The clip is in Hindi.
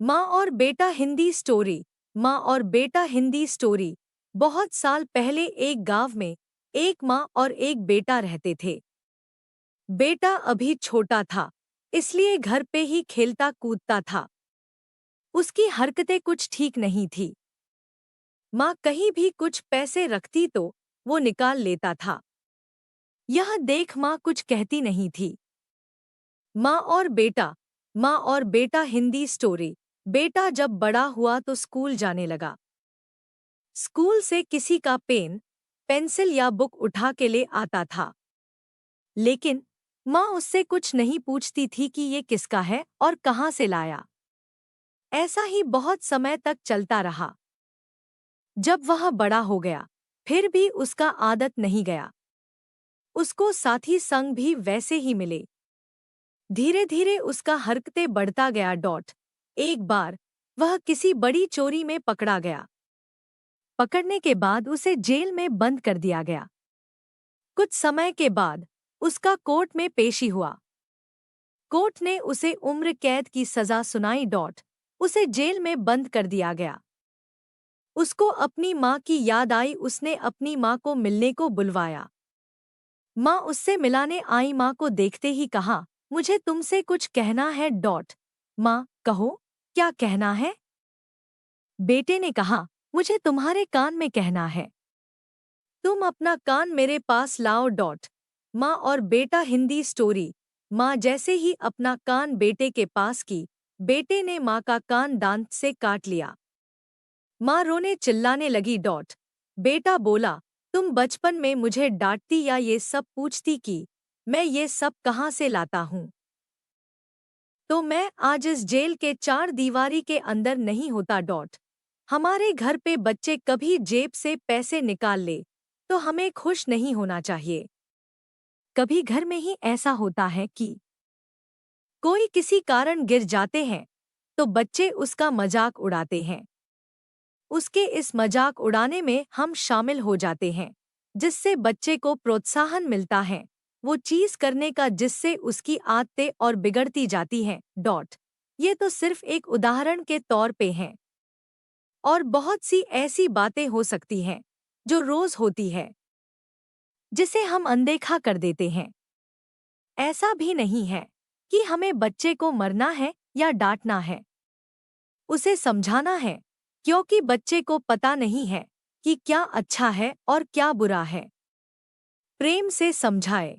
माँ और बेटा हिंदी स्टोरी। माँ और बेटा हिंदी स्टोरी। बहुत साल पहले एक गांव में एक माँ और एक बेटा रहते थे। बेटा अभी छोटा था, इसलिए घर पे ही खेलता कूदता था। उसकी हरकतें कुछ ठीक नहीं थी। माँ कहीं भी कुछ पैसे रखती तो वो निकाल लेता था। यह देख माँ कुछ कहती नहीं थी। माँ और बेटा। माँ और बेटा हिंदी स्टोरी। बेटा जब बड़ा हुआ तो स्कूल जाने लगा। स्कूल से किसी का पेन, पेंसिल या बुक उठा के ले आता था। लेकिन माँ उससे कुछ नहीं पूछती थी कि ये किसका है और कहाँ से लाया। ऐसा ही बहुत समय तक चलता रहा। जब वह बड़ा हो गया, फिर भी उसका आदत नहीं गया। उसको साथी संग भी वैसे ही मिले। धीरे धीरे उसका हरकतें बढ़ता गया। एक बार वह किसी बड़ी चोरी में पकड़ा गया। पकड़ने के बाद उसे जेल में बंद कर दिया गया। कुछ समय के बाद उसका कोर्ट में पेशी हुआ। कोर्ट ने उसे उम्र कैद की सजा सुनाई। उसे जेल में बंद कर दिया गया। उसको अपनी माँ की याद आई। उसने अपनी माँ को मिलने को बुलवाया। माँ उससे मिलाने आई। माँ को देखते ही कहा, मुझे तुमसे कुछ कहना है। माँ, कहो, क्या कहना है? बेटे ने कहा, मुझे तुम्हारे कान में कहना है। तुम अपना कान मेरे पास लाओ। माँ और बेटा हिंदी स्टोरी। माँ जैसे ही अपना कान बेटे के पास की, बेटे ने माँ का कान दांत से काट लिया। माँ रोने चिल्लाने लगी। बेटा बोला, तुम बचपन में मुझे डांटती या ये सब पूछती कि मैं ये सब कहाँ से लाता हूँ, तो मैं आज इस जेल के चार दीवारी के अंदर नहीं होता। हमारे घर पे बच्चे कभी जेब से पैसे निकाल ले तो हमें खुश नहीं होना चाहिए। कभी घर में ही ऐसा होता है कि कोई किसी कारण गिर जाते हैं तो बच्चे उसका मजाक उड़ाते हैं। उसके इस मजाक उड़ाने में हम शामिल हो जाते हैं, जिससे बच्चे को प्रोत्साहन मिलता है वो चीज करने का जिससे उसकी आदतें और बिगड़ती जाती हैं। ये तो सिर्फ एक उदाहरण के तौर पे है, और बहुत सी ऐसी बातें हो सकती हैं जो रोज होती है, जिसे हम अनदेखा कर देते हैं। ऐसा भी नहीं है कि हमें बच्चे को मरना है या डांटना है। उसे समझाना है, क्योंकि बच्चे को पता नहीं है कि क्या अच्छा है और क्या बुरा है। प्रेम से समझाए।